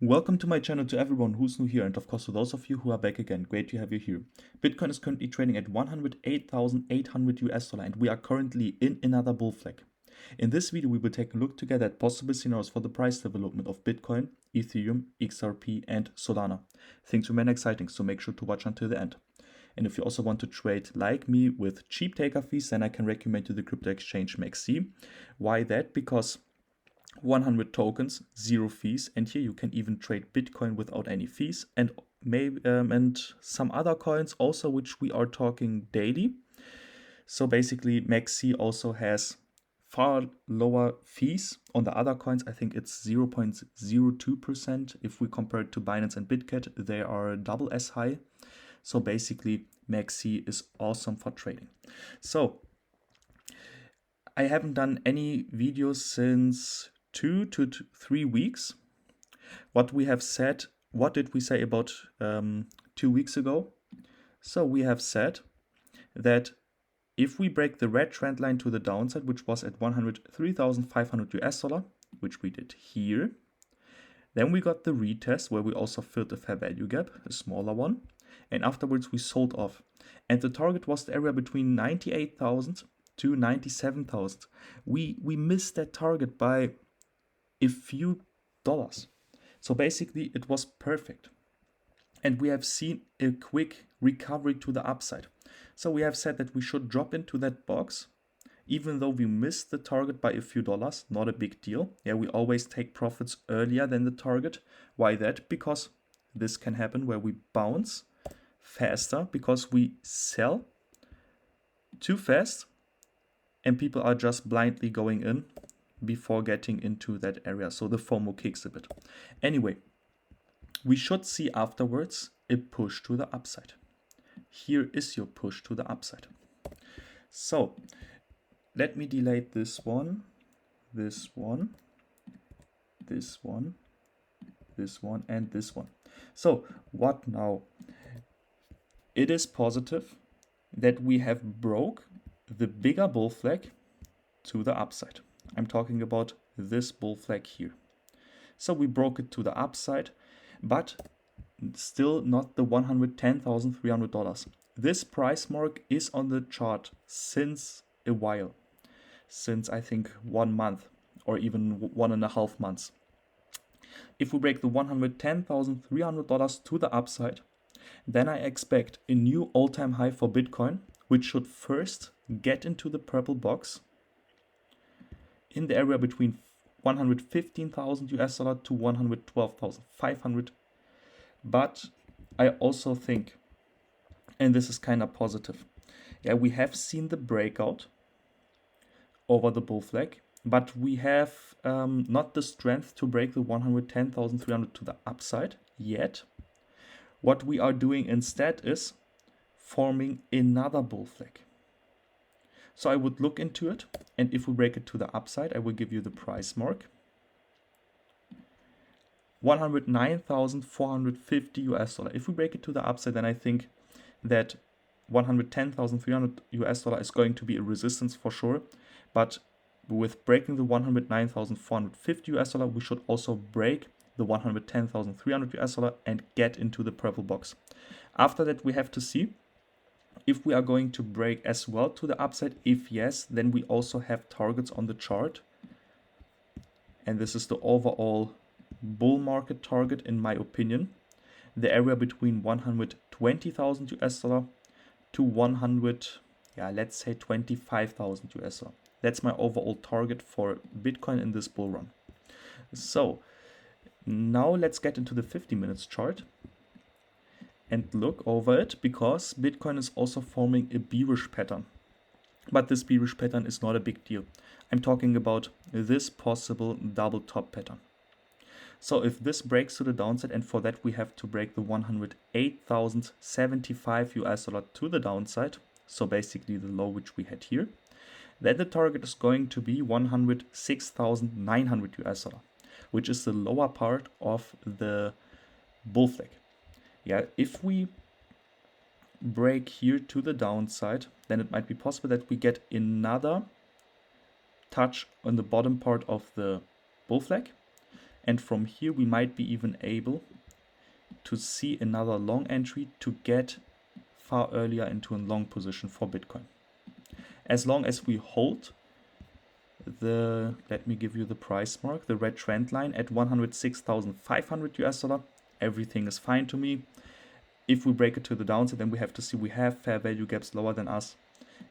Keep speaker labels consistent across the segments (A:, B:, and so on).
A: Welcome to my channel to everyone who's new here, and of course to those of you who are back again. Great to have you here. Bitcoin is currently trading at 108,800 US dollar, and we are currently in another bull flag. In this video we will take a look together at possible scenarios for the price development of Bitcoin, Ethereum, XRP and Solana. Things remain exciting, so make sure to watch until the end. And if you also want to trade like me with cheap taker fees, then I can recommend you the crypto exchange mexc. Why that? Because 100 tokens, 0 fees, and here you can even trade Bitcoin without any fees, and maybe and some other coins also, which we are talking daily. So basically mexc also has far lower fees on the other coins. I think it's 0.02%. If we compare it to Binance and Bitget, they are double as high. So basically mexc is awesome for trading. So I haven't done any videos since 2 to 3 weeks. What did we say about 2 weeks ago? So we have said that if we break the red trend line to the downside, which was at 103,500 US dollar, which we did here, then we got the retest where we also filled the fair value gap, a smaller one, and afterwards we sold off. And the target was the area between 98,000 to 97,000. We missed that target by a few dollars. So basically it was perfect. And we have seen a quick recovery to the upside. So we have said that we should drop into that box, even though we missed the target by a few dollars, not a big deal. Yeah, we always take profits earlier than the target. Why that? Because this can happen where we bounce faster because we sell too fast and people are just blindly going in before getting into that area. So the FOMO kicks a bit. Anyway, we should see afterwards a push to the upside. Here is your push to the upside. So let me delete this one, this one, this one, this one, and this one. So what now? It is positive that we have broke the bigger bull flag to the upside. I'm talking about this bull flag here. So we broke it to the upside, but still not the $110,300. This price mark is on the chart since a while, since I think 1 month or even 1.5 months. If we break the $110,300 to the upside, then I expect a new all-time high for Bitcoin, which should first get into the purple box in the area between 115,000 US dollar to 112,500. But I also think, and this is kind of positive, yeah, we have seen the breakout over the bull flag, but we have not the strength to break the 110,300 to the upside yet. What we are doing instead is forming another bull flag. So I would look into it, and if we break it to the upside, I will give you the price mark. 109,450 US dollar. If we break it to the upside, then I think that 110,300 US dollar is going to be a resistance for sure. But with breaking the 109,450 US dollar, we should also break the 110,300 US dollar and get into the purple box. After that, we have to see if we are going to break as well to the upside. If yes, then we also have targets on the chart. And this is the overall bull market target, in my opinion. The area between 120,000 US dollar to let's say 25,000 US dollar. That's my overall target for Bitcoin in this bull run. So now let's get into the 50 minutes chart and look over it, because Bitcoin is also forming a bearish pattern. But this bearish pattern is not a big deal. I'm talking about this possible double top pattern. So if this breaks to the downside, and for that we have to break the 108,075 US dollar to the downside, so basically the low which we had here, then the target is going to be 106,900 US dollar, which is the lower part of the bull flag. Yeah, if we break here to the downside, then it might be possible that we get another touch on the bottom part of the bull flag. And from here we might be even able to see another long entry to get far earlier into a long position for Bitcoin. As long as we hold the, let me give you the price mark, the red trend line at 106,500 US dollar, everything is fine to me. If we break it to the downside, then we have to see we have fair value gaps lower than us,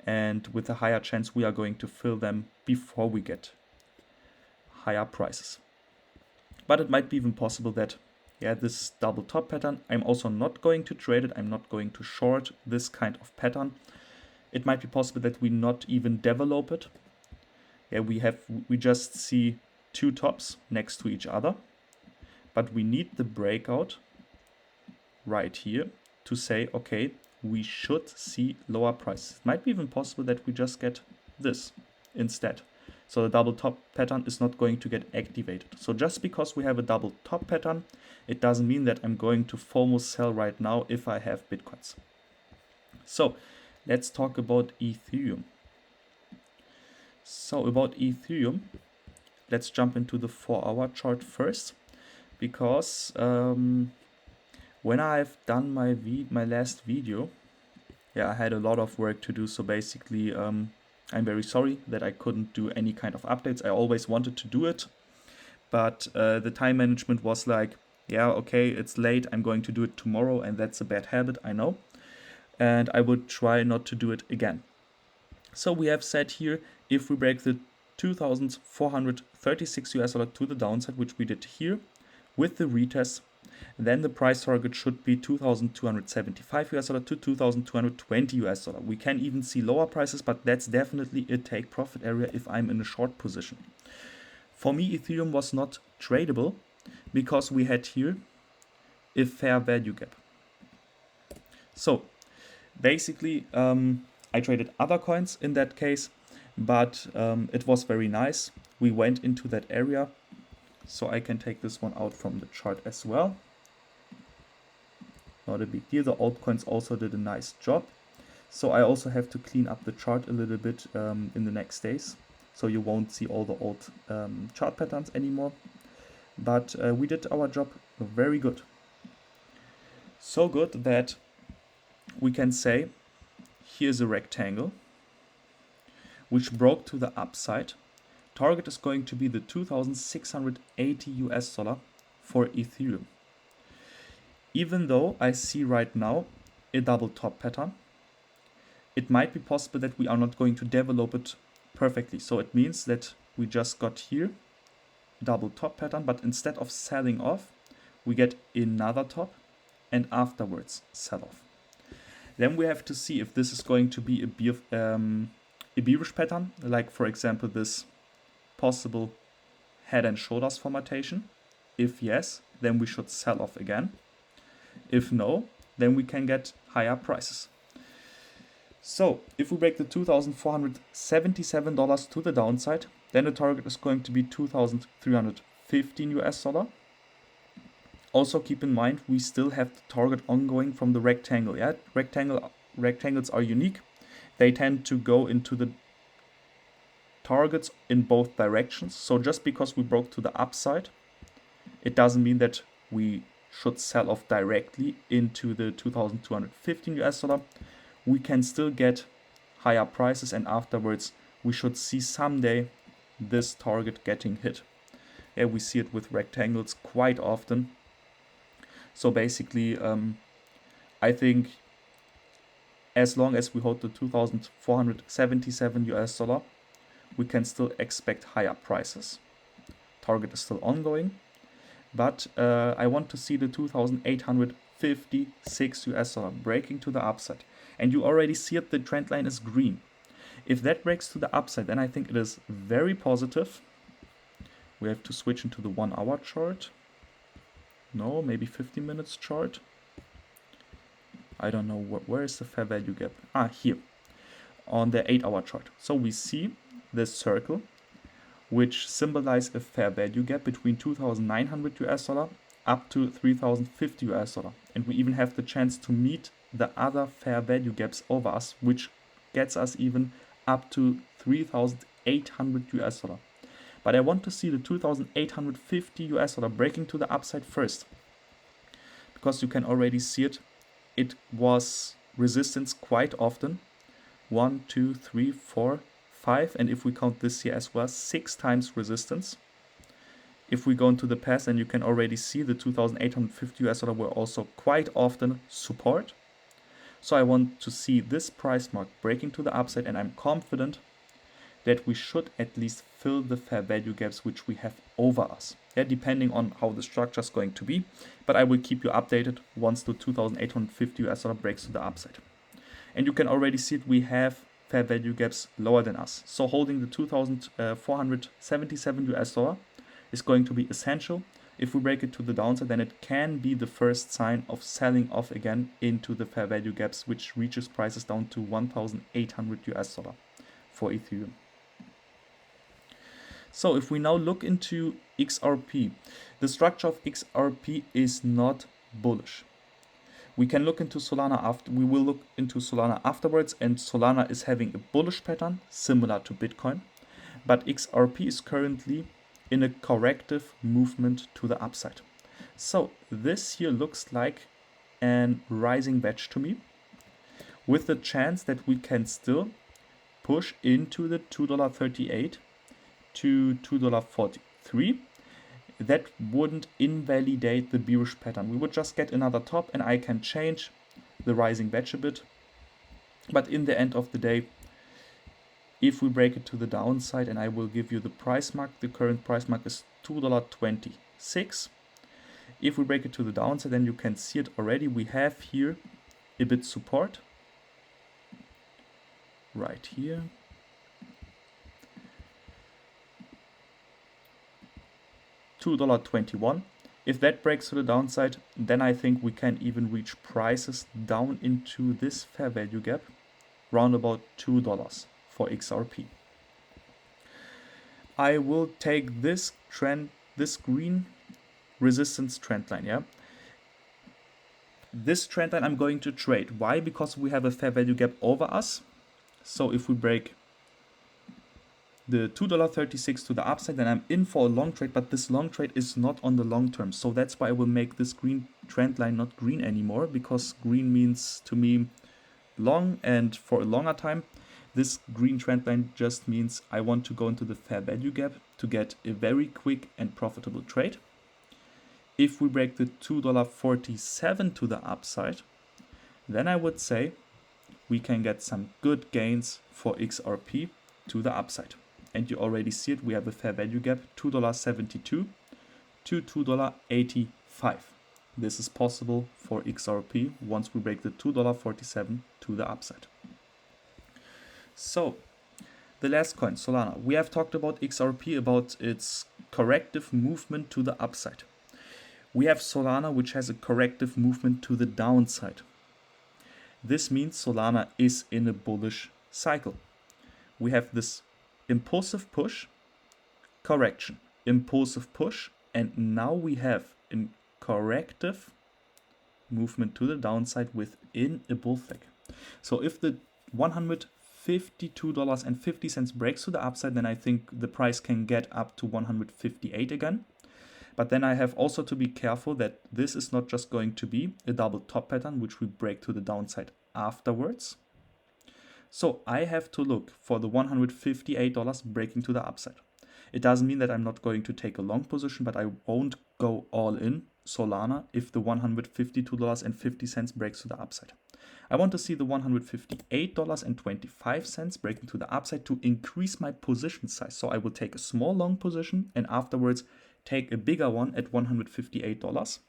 A: and with a higher chance we are going to fill them before we get higher prices. But it might be even possible that, yeah, this double top pattern, I'm also not going to trade it. I'm not going to short this kind of pattern. It might be possible that we not even develop it. Yeah, we just see two tops next to each other, but we need the breakout right here to say, okay, we should see lower prices. It might be even possible that we just get this instead. So the double top pattern is not going to get activated. So just because we have a double top pattern, it doesn't mean that I'm going to FOMO sell right now if I have Bitcoins. So let's talk about Ethereum. So about Ethereum, let's jump into the 4-hour chart first, because when I've done my last video, yeah, I had a lot of work to do. So basically, I'm very sorry that I couldn't do any kind of updates. I always wanted to do it, but the time management was like, yeah, okay, it's late, I'm going to do it tomorrow, and that's a bad habit, I know. And I would try not to do it again. So we have said here, if we break the 2,436 US dollar to the downside, which we did here with the retest, then the price target should be 2,275 US dollar to 2,220 US dollar. We can even see lower prices, but that's definitely a take profit area if I'm in a short position. For me, Ethereum was not tradable because we had here a fair value gap. So basically, I traded other coins in that case, but it was very nice. We went into that area, so I can take this one out from the chart as well. Not a big deal. The altcoins also did a nice job. So I also have to clean up the chart a little bit in the next days, so you won't see all the old chart patterns anymore. But we did our job very good. So good that we can say here's a rectangle which broke to the upside. Target is going to be the 2,680 US dollar for Ethereum. Even though I see right now a double top pattern, it might be possible that we are not going to develop it perfectly. So it means that we just got here double top pattern, but instead of selling off, we get another top and afterwards sell off. Then we have to see if this is going to be a bearish pattern, like for example this possible head and shoulders formatation. If yes, then we should sell off again. If no, then we can get higher prices. So if we break the $2,477 to the downside, then the target is going to be 2,315 US dollar. Also keep in mind, we still have the target ongoing from the rectangle. Yeah, rectangles are unique. They tend to go into the targets in both directions. So just because we broke to the upside, it doesn't mean that we should sell off directly into the 2,215 US dollar. We can still get higher prices, and afterwards we should see someday this target getting hit. Yeah, we see it with rectangles quite often. So basically, I think as long as we hold the 2,477 US dollar, we can still expect higher prices. Target is still ongoing, but I want to see the 2,856 US dollar breaking to the upside. And you already see it, the trend line is green. If that breaks to the upside, then I think it is very positive. We have to switch into the 1 hour chart. No, maybe 15 minutes chart. I don't know where is the fair value gap. Here on the 8 hour chart. So we see this circle, which symbolizes a fair value gap between 2,900 US dollar up to 3,050 US dollar. And we even have the chance to meet the other fair value gaps over us, which gets us even up to 3,800 US dollar. But I want to see the 2,850 US dollar breaking to the upside first, because you can already see it. It was resistance quite often. 1, 2, 3, 4, 5, and if we count this here as well, 6 times resistance. If we go into the past, then you can already see the 2,850 US dollar were also quite often support. So I want to see this price mark breaking to the upside, and I'm confident that we should at least fill the fair value gaps which we have over us. Yeah, depending on how the structure is going to be, but I will keep you updated once the 2,850 US dollar breaks to the upside. And you can already see it, we have fair value gaps lower than us. So holding the 2,477 US dollar is going to be essential. If we break it to the downside, then it can be the first sign of selling off again into the fair value gaps, which reaches prices down to 1,800 US dollar for Ethereum. So if we now look into XRP, the structure of XRP is not bullish. We can look into Solana after. We will look into Solana afterwards, and Solana is having a bullish pattern similar to Bitcoin, but XRP is currently in a corrective movement to the upside. So this here looks like an rising wedge to me, with the chance that we can still push into the $2.38 to $2.43. That wouldn't invalidate the bearish pattern. We would just get another top, and I can change the rising wedge a bit. But in the end of the day, if we break it to the downside, and I will give you the price mark, the current price mark is $2.26. If we break it to the downside, then you can see it already. We have here a bit support right here. $2.21. If that breaks to the downside, then I think we can even reach prices down into this fair value gap, round about $2 for XRP. I will take this trend, this green resistance trend line, yeah. This trend line I'm going to trade. Why? Because we have a fair value gap over us. So if we break the $2.36 to the upside, then I'm in for a long trade, but this long trade is not on the long term. So that's why I will make this green trend line not green anymore, because green means to me long, and for a longer time. This green trend line just means I want to go into the fair value gap to get a very quick and profitable trade. If we break the $2.47 to the upside, then I would say we can get some good gains for XRP to the upside. And you already see it, we have a fair value gap, $2.72 to $2.85. This is possible for XRP once we break the $2.47 to the upside. So, the last coin, Solana. We have talked about XRP, about its corrective movement to the upside. We have Solana, which has a corrective movement to the downside. This means Solana is in a bullish cycle. We have this impulsive push, correction, impulsive push, and now we have a corrective movement to the downside within a bull flag. So if the $152.50 breaks to the upside, then I think the price can get up to 158 again. But then I have also to be careful that this is not just going to be a double top pattern, which we break to the downside afterwards. So I have to look for the $158 breaking to the upside. It doesn't mean that I'm not going to take a long position, but I won't go all in Solana if the $152.50 breaks to the upside. I want to see the $158.25 breaking to the upside to increase my position size. So I will take a small long position and afterwards take a bigger one at $158.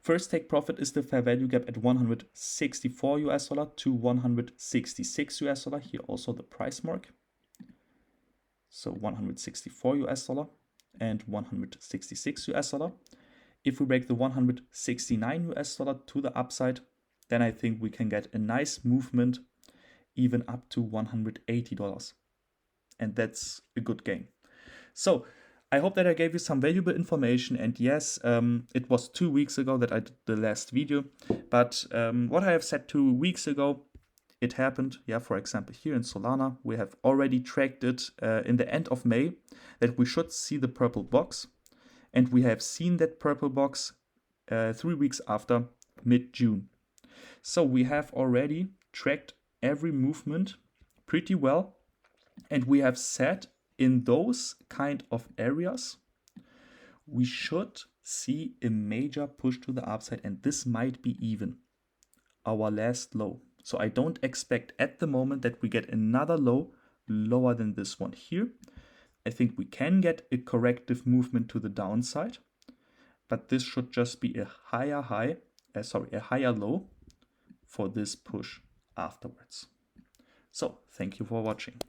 A: First take profit is the fair value gap at 164 US dollar to 166 US dollar. Here also the price mark. So 164 US dollar and 166 US dollar. If we break the 169 US dollar to the upside, then I think we can get a nice movement even up to $180. And that's a good gain. So I hope that I gave you some valuable information, and yes, it was 2 weeks ago that I did the last video, but what I have said 2 weeks ago, it happened, yeah, for example, here in Solana, we have already tracked it in the end of May that we should see the purple box. And we have seen that purple box 3 weeks after mid-June. So we have already tracked every movement pretty well. And we have said in those kind of areas, we should see a major push to the upside. And this might be even our last low. So I don't expect at the moment that we get another low lower than this one here. I think we can get a corrective movement to the downside, but this should just be a higher low for this push afterwards. So thank you for watching.